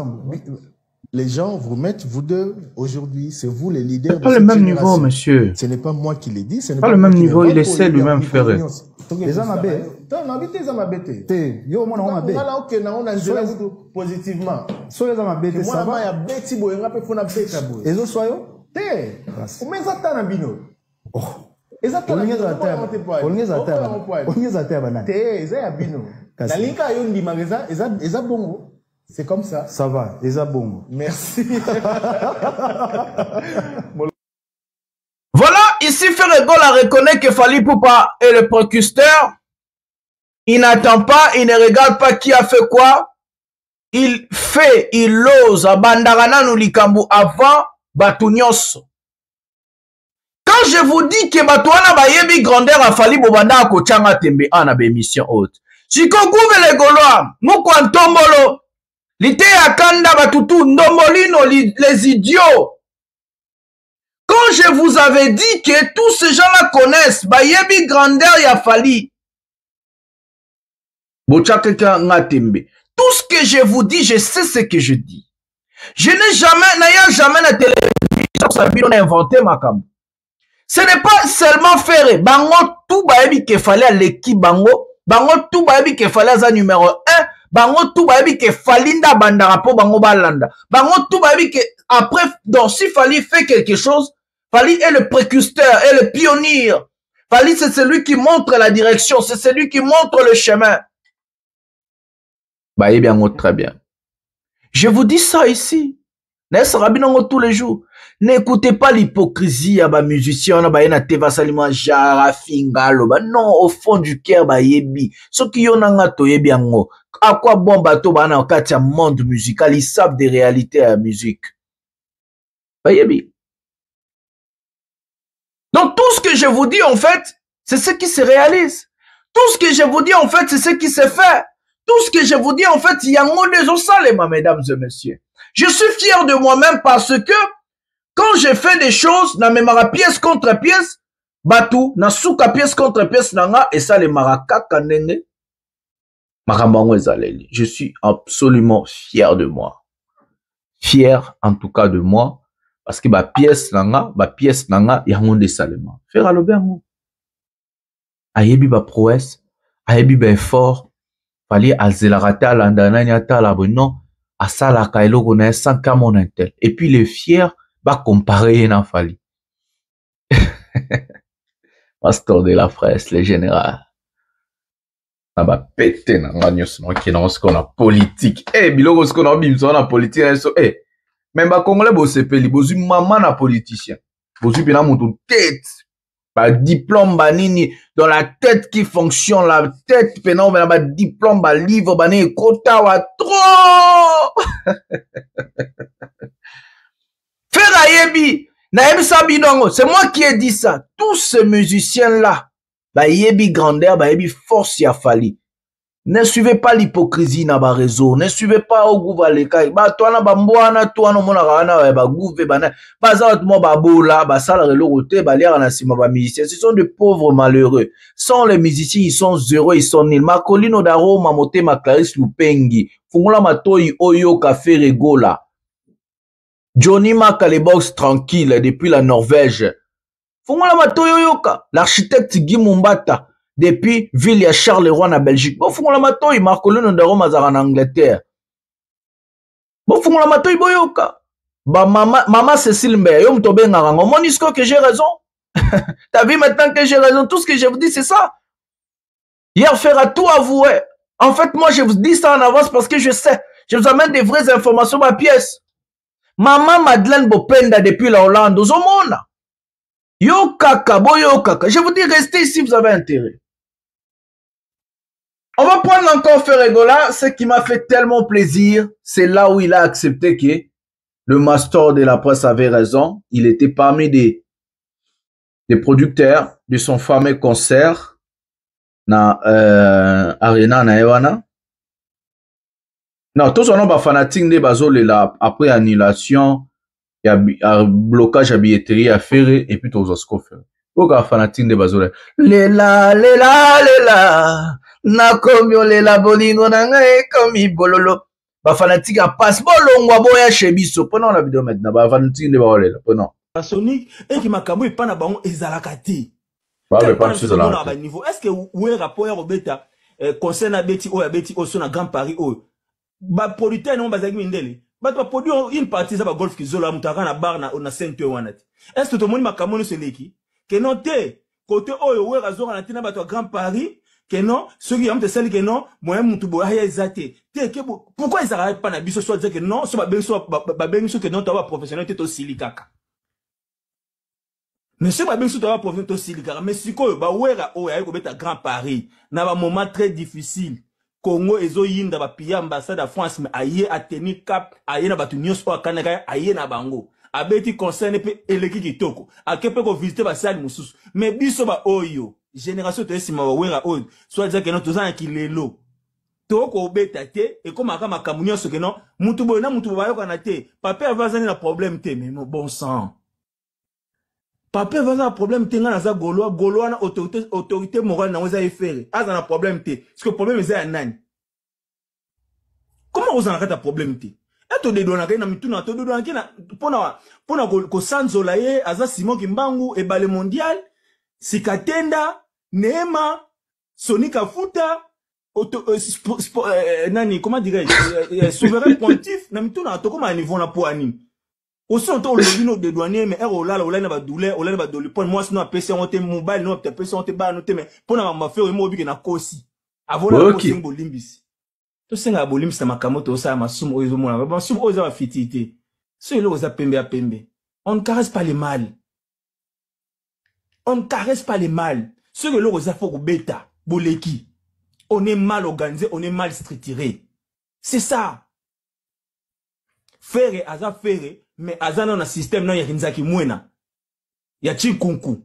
les gens vous mettent, vous deux, aujourd'hui, c'est vous les leaders. C'est pas le même niveau, monsieur. Ce n'est pas moi qui l'ai dit. Ce n'est pas le même niveau, il essaie lui-même faire. Les gens m'abbé. Non, habitez les gens m'abbé. Yo, moi, on m'abbé. Voilà, ok, on a joué positivement. Soyez les gens m'abbé. Moi, il y a bêti, il y a peu de bêti. Et vous soyez? Té. Ou mais ça t'a bino. Oh. Et ça t'a bino. On y est à terre. On y est à terre. Té, ça bino. La ligne a eu une magasin, et ça bongo. C'est comme ça. Ça va, et ça bon. Merci. Voilà, ici Ferregola reconnaît que Fali Poupa est le procusteur. Il n'attend pas, il ne regarde pas qui a fait quoi. Il ose à Bandarana nous likambu avant Batunios. Quand je vous dis que Batouana ba yebi grandeur a Fali Bobanda ko changa tembe ana be mission haute. Si kokuve les Gaulois, moko antombolo. L'ité à Kanda Batutu, Ndomolino, les idiots. Quand je vous avais dit que tous ces gens-là connaissent, Bayebi grandeur Yafali. Tout ce que je vous dis, je sais ce que je dis. Je n'ai jamais la télévision inventé ma cam. Ce n'est pas seulement faire bango tout baebi qu'il fallait à l'équipe bango tout baebi qu'il fallait à numéro 1 bango tout baebi qu'il fallait nda bandara po bango balanda bango tout baebi que après donc s'il fallait faire quelque chose fallait est le précurseur et le pionnier fallait c'est celui qui montre la direction c'est celui qui montre le chemin baebi bango très bien je vous dis ça ici n'est-ce rabinongo tous les jours. N'écoutez pas l'hypocrisie à ba musicien, ba yena teva salima jara fingalo, ba non, au fond du cœur, ba yebi. Ceux qui yon nga to yebi ango. À quoi bon bateau ba na katia monde musical, ils savent des réalités à la musique. Ba yebi. Donc tout ce que je vous dis en fait, c'est ce qui se réalise. Tout ce que je vous dis en fait, c'est ce qui se fait. Tout ce que je vous dis en fait, il y a un mot des salema, mesdames et messieurs. Je suis fier de moi-même parce que quand j'ai fait des choses, na memara pièce contre pièce, batou, na souka pièce contre pièce nanga, et ça les maraka kanenge, maramango ezaleli. Je suis absolument fier de moi. Fier, en tout cas, de moi, parce que ba pièce nanga, yango de salema. Faire à l'obermo. Ayebi ba prouesse, ayebi ba effort, fallait azelarate à l'andanani ata la non, à ça la kailo connaît sans camon intel. Et puis les fiers, va comparer na fali. Pasteur de la fraise, les généraux. Ça va péter na nganyos no qui dans ce qu'on a politique. Eh biloko ce qu'on a bimso na politique eh même ba congolais bo sepeli bozu maman na politicien. Bozu bina mutu tête. Ba diplôme ba nini dans la tête qui fonctionne la tête pena ba diplôme ba livre ba ne kota wa trop. Yebi, c'est moi qui ai dit ça. Tous ces musiciens-là, bah yebi grandeur, bah yebi force ya fali. Ne suivez pas l'hypocrisie na ba réseau, ne suivez pas au gouva les kai. Bah toi na bambouana, toi na mona rana, bah gouve bana. Bah ça mo ba bola, bah ça le roté, bah l'air na sima ba musiciens. Ce sont des pauvres malheureux. Sans les musiciens, ils sont heureux, ils sont nils. Makolino daro, mamote ma Clarisse Lupengi. Fungula matoi oyo café regola. Johnny Mac les box tranquille depuis la Norvège. Fongola matoyo yoka, l'architecte Guy Mumbata depuis ville ya Charleroi na Belgique. Bon fongola matoyo Marcolino Ndaro Mazara en Angleterre. Bon fongola matoyo boyoka. Ba maman Cécile Mbe, yo mtobe ngarango. Monisco que j'ai raison. T'as vu maintenant que j'ai raison, tout ce que je vous dis c'est ça. Hier faire à tout avouer. En fait moi je vous dis ça en avance parce que je sais. Je vous amène des vraies informations ma pièce. Maman Madeleine Bopenda depuis la Hollande, aux homona. Yo kaka, boyo kaka. Je vous dis, restez ici, vous avez intérêt. On va prendre encore Ferregola. Ce qui m'a fait tellement plaisir, c'est là où il a accepté que le master de la presse avait raison. Il était parmi des producteurs de son fameux concert na Arena na Ewana. Non, tous on a fanatique de bazole là après annulation, il y a blocage à billetterie à faire et puis tous os faire. Pourquoi fanatique de bazole? Lela na komyo lela bolingo na ngai komi bololo. Ba fanatique a passe bolongwa boya chebiso. Prenons la vidéo maintenant. Ba fanatique de bazole là. Prenons. Sonic et qui m'a camoué pas na bango ezalakati. Ba pas sur là. Est-ce que où est rapport ya robeta concerne Betty o ya Betty o na Grand Paris o ba producteur non bazaki mindele ba to produire une partie ça ba golf ki zola mutaka na bar na center wanati est-ce que to moni makamoni seleki que non te côté oyo we razora na tina ba to Grand Paris que non ceux qui ont celle que non moi mutu bo ya ezate te que pourquoi ils arrêtent pas na biso soit dire que non so ba benso que non to ba professionnel te to silikaka mais c'est pas benso to ba professionnel to silikaka mais siko ba wera oyo ay ko beta Grand Paris na ba moment très difficile Congo ezo yinda ba pia ambassade à France mais aye a tenu cap aye na batu nyos o kanaka aye na bango abeti concerne pe eleki kitoko akepe ko visiter ba sali mususu mais biso ba oyo génération to esima wa wera oyo soit dire que non tozana kilelo to ko beta te et comme aka makamu nyos que non mutu boy na mutu ba yo kana te papa avazani na problème te mais bon sang Papa va avoir problème tenga na za Gaulois na autorité morale na oza efere. Aza na problème te. Parce que le problème est à nani. Comment vous en avez un problème te? Et to de donaka na mituna to de donaka na pona ko sanzola ye aza Simon Kimbangu e bale mondial Sikatenda Neema Sonika Futa nani comment dirais-je souverain pontif na mituna to comme à niveau na po anime. Aussi on to le de douanier mais ero la na ba douleur ola na ba dolipon moi sinon PC on te mobile non peut PC on te ba no te mais pona ma faire mo bi na kosi avant la kosi ngolimbisi. To senga bolim sa makamoto sa masumu ozo mona ba sumu ozo ba fitité so ilo oza pembe a pembe on ne caresse pas les mal on ne caresse pas les mal ce que ilo oza foko beta boleki on est mal organisé on est mal structuré c'est ça faire aza faire mais aza na système na yakinzaki mwena ya chikunku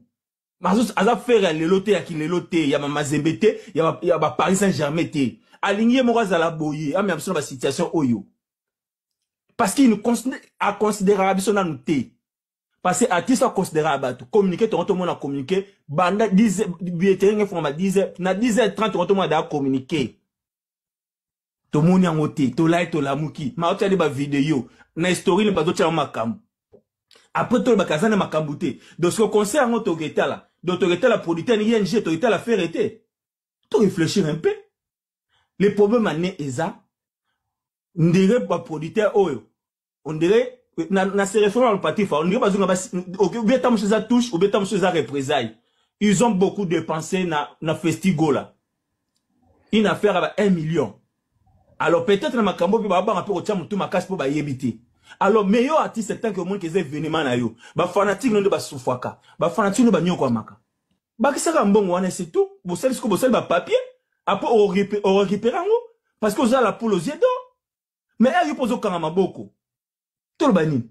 mazo aza faire ya lelote ya kilelote ya mamazembete ya ba Paris Saint-Germain te aligné moraza la boye ami absolument ba situation oyo parce qu'il nous considère biso na nuté parce que artiste a considéré abatu communiquer tout le monde a communiqué banda 10 billetterie format 10 na 10h30 tout le monde a communiqué to moni angote to like to lamuki ma otali ba vidéo na story le bazo tcha makambu après to ba kazana makambu te donc ce concert ngoto getala la producteur ni ING to getala faire été to réfléchir un peu le problème ané eza ndire ba producteur oyo on dirait na se référent au parti fa on dirait bazo ngaba obeta mseza touche obeta mseza représailles ils ont beaucoup dépensé na festigo là une affaire à 1 million. Alors peut-être na makambo bi ba ba rapport au tcha mutu makasi po ba yebité. Alors meilleur artiste c'est tant que monde qui est événement na yo. Ba fanatique no de ba soufaka. Ba fanatique no ba nyoko maka. Ba kisaka mbongo wana c'est tout. Bo sel ko bo sel ba papier. Après on récupère ngo parce que vous avez la poule aux yeux d'or. Mais elle repose au kanga maboko. Tout le bani.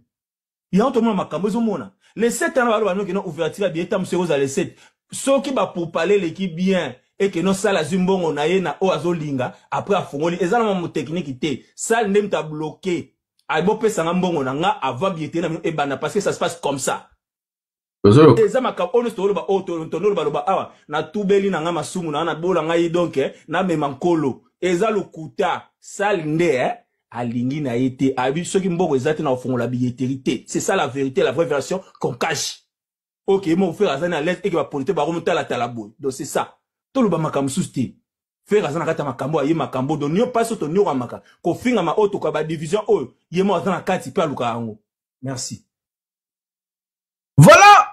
Il y a un tournoi makambo zo mona. Les 7 ans ba no ki no ouverture bi etam se les 7. Ceux qui ba pour parler l'équipe bien et que non ça la zumbongo na ye na o azolinga après afongoli ezala mo technique te ça ndem ta bloqué aibo pesa ngambongo na nga avant biete na e bana parce que ça se passe comme ça ezama ka honest olo ba tonolo ba loba awa na tubeli na nga masumu na bola nga yi donc na mema nkolo ezalo kuta salinde alingi na été abi soki mbongo ezate na ofongola billetterie c'est ça la vérité la vraie version qu'on cache OK mo faire azana l'aise et que va polité ba remonter la talabo donc c'est ça tout le makambo susti faire azana kata makambo ayi makambo do nyo paso to nyo maka ko finga ma auto ka ba division oyo yemo azana kati pe aluka yango merci. Voilà,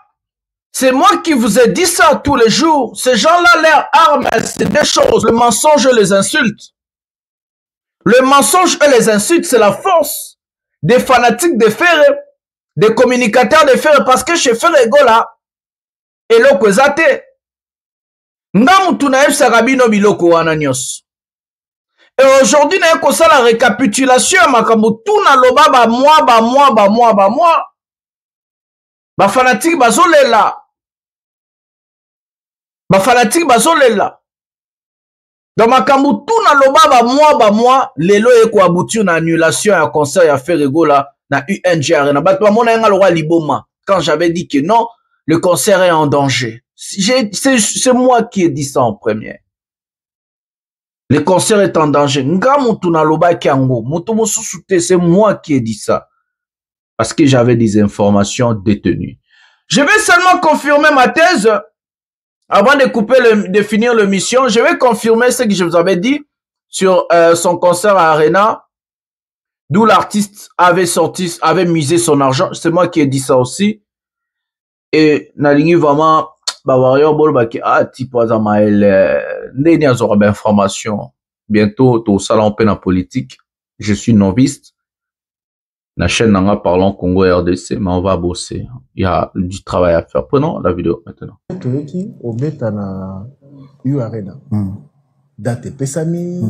c'est moi qui vous ai dit ça tous les jours. Ces gens-là, leur arme, c'est deux choses, le mensonge et les insultes. Le mensonge et les insultes, c'est la force des fanatiques de Ferre, des communicateurs de Ferre, parce que chez Ferre Gola et l'Okwezate Ngamutu na yeb sarabino biloko wana nyos. Et aujourd'hui na yeko sa la récapitulation makambo tout na loba ba moi. Ba fanatique bazolela. Ba fanatique bazolela. Dans makambo tout na loba ba moi lelo yeko abouti na annulation ya concert ya Ferregola na UNG Arena. Bato ba mona nga lo roi liboma quand j'avais dit que non, le concert est en danger. C'est moi qui ai dit ça en premier. Le concert est en danger. C'est moi qui ai dit ça. Parce que j'avais des informations détenues. Je vais seulement confirmer ma thèse. Avant de finir l'émission, je vais confirmer ce que je vous avais dit sur son concert à Arena. D'où l'artiste avait misé son argent. C'est moi qui ai dit ça aussi. Et Nalingi vraiment... type information bientôt au salon peine en politique je suis novice la chaîne nanga parlons Congo RDC mais on va bosser il y a du travail à faire. Prenons la vidéo maintenant. Date pesami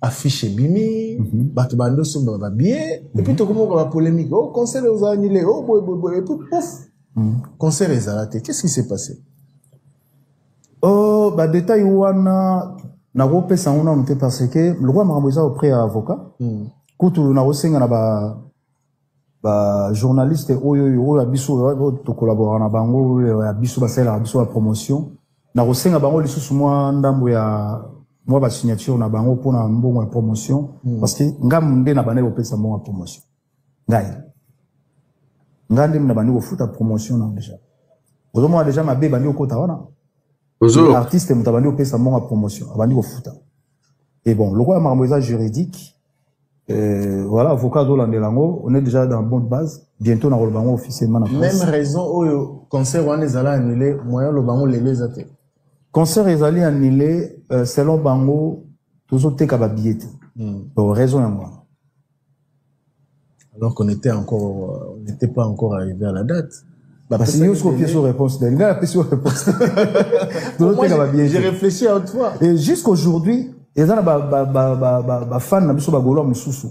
affiche bimi bato bando somba ba bien et puis to comment la polémique oh concert aux annulés oh boy et puis pouf concert est arrêté. Qu'est-ce qui s'est passé? Oh, bah, détail wana, na rope sanguna mte parce que, le roi maramboisa auprès à avocat, koutou na rosenga na journaliste oyo abiso to collaborer na bango abiso basala abiso la promotion na kosenga bango lisusu mwa ndambo ya mwa ba signature na bango pona mbongo ya promotion parce que ngambe na bana opesa mbongo ya promotion ngande na bana kofuta promotion na déjà ozomo déjà mabe bandi okota wana artiste mutabandi opesa mbongo ya promotion abandi kofuta et bon le quoi makambo juridique voilà, avocat d'Olandelango, on est déjà dans une bonne base. Bientôt, on a le bango officiellement. Même raison, au concert, on est allé annuler, moyen le bango les athées. Concert est allé annuler, selon bango, toujours te kababillet. Pour raison à moi. Alors qu'on était encore, on n'était pas encore arrivé à la date. Parce que nous, on a sur réponse. Il y a une sur réponse. J'ai réfléchi à autre fois. Et jusqu'aujourd'hui, il y a des fans na biso bagolo mususu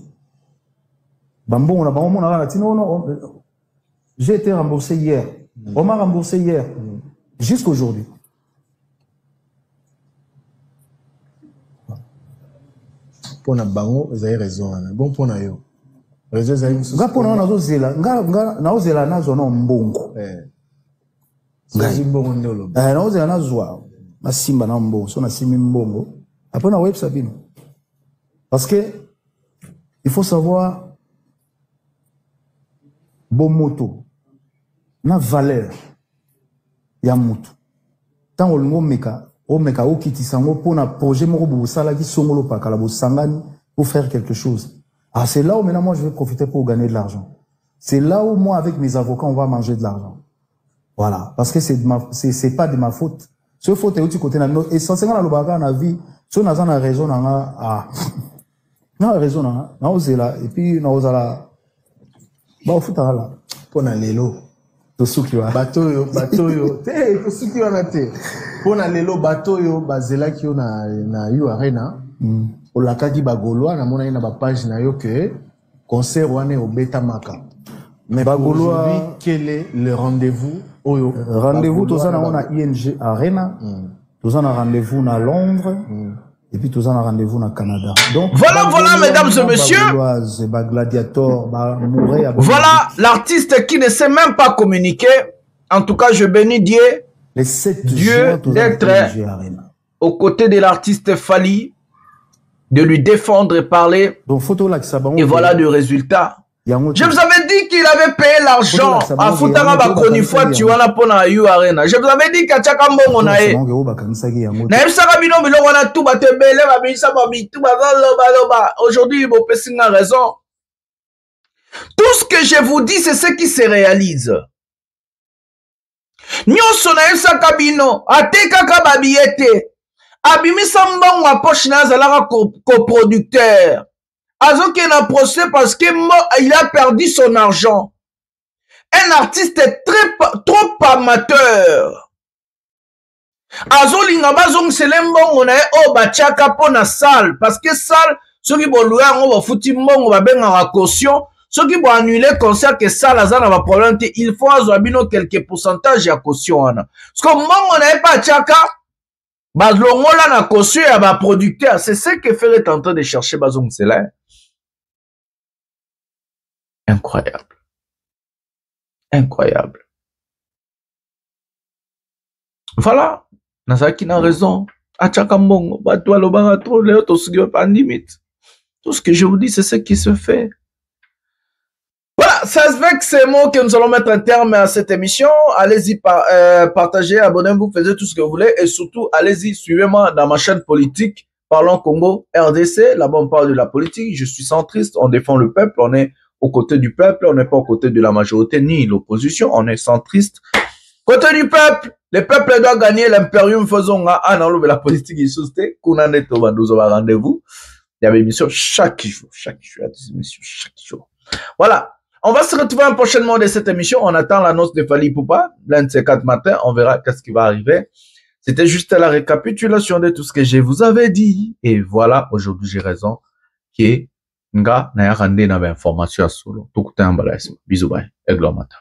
bambo na bango na non j'ai été remboursé hier on m'a remboursé hier jusqu'aujourd'hui pour na bango vous avez raison bon pour na yo raison za mususu nga pour na zozela nga na ozela na zo no mbongo ngazi mbongo ndolo na ozela na zwa na simba na mbongo so na simi mbongo. Après, on a web Sabine. Parce que, il faut savoir, bon moto, na valeur, ya moto. Tant on meka, o kiti sango, pour na projet, moro sala qui songolo pa kalabo sangani, pour faire quelque chose. Ah, c'est là où maintenant, moi, je vais profiter pour gagner de l'argent. C'est là où moi, avec mes avocats, on va manger de l'argent. Voilà. Parce que c'est pas de ma faute. Ce faute est au côté de notre, essentiellement, dans le bagage, dans la vie, si on a raison, on a raison, on a osé là, et puis on a là, bah, au foot, là. Pour na lelo. To suki wa. Bateau yo. Te, to suki wa na te. Pour na lelo, bateau yo, bazela ki yo na yu arena. O la kaki bagoloa, na mona na ba page na yo que, concert wane au beta maka. Mais aujourd'hui, quel est le rendez-vous? Rendez-vous, tout ça, on a ING Arena. Tout ça, on a rendez-vous à Londres. Et puis tout ça, on a rendez-vous au Canada. Donc, voilà, mesdames et messieurs. Voilà l'artiste qui ne sait même pas communiquer. En tout cas, je bénis Dieu. Dieu d'être aux côtés de l'artiste Fally, de lui défendre et parler. Et voilà le résultat. Je vous avais dit qu'il avait payé l'argent à Futanga Bakonifwa Tiwana Pona Yu Arena. Je vous avais dit qu'à Tchakambongo nae. Aujourd'hui, il m'a raison. Tout ce que je vous dis, c'est ce qui se réalise. Nyonso na yesa kabino, ateka kababiete. Abimisa mbongo a poche na zalaka coproducteur. Azoki na procès parce que il a perdu son argent. Un artiste est trop amateur. Azolinga bazong selembongo na o bachaka pona salle parce que salle soki boluya ngo ba futi mbongo ba benga caution soki bo annuler concert que salle azana ba problème il faut azobino quelques pourcentage ya caution ana parce que mbongo na pas chaka bazongola na caution ya ba producteur c'est ce que Ferret est en train de chercher bazong cela. Incroyable. Incroyable. Voilà. Nazaki n'a raison. Achakambongo. Tout ce que je vous dis, c'est ce qui se fait. Voilà. C'est avec ces mots que nous allons mettre un terme à cette émission. Allez-y, partagez, abonnez-vous, faites tout ce que vous voulez. Et surtout, allez-y, suivez-moi dans ma chaîne politique. Parlons Congo, RDC. Là-bas, on parle de la politique. Je suis centriste. On défend le peuple. On est au côté du peuple, on n'est pas au côté de la majorité ni l'opposition, on est centriste. Côté du peuple, le peuple doit gagner l'impérium, faisons la politique est soustée, rendez-vous. Il y a une émission chaque jour, chaque jour. Voilà. On va se retrouver prochainement de cette émission. On attend l'annonce de Fally Ipupa, l'un de ces 4 matins. On verra qu'est-ce qui va arriver. C'était juste la récapitulation de tout ce que je vous avais dit. Et voilà, aujourd'hui, j'ai raison, qui est nga na ya rande na ba information ya solo. Tukuta mbala bisous bye. Eglo mata.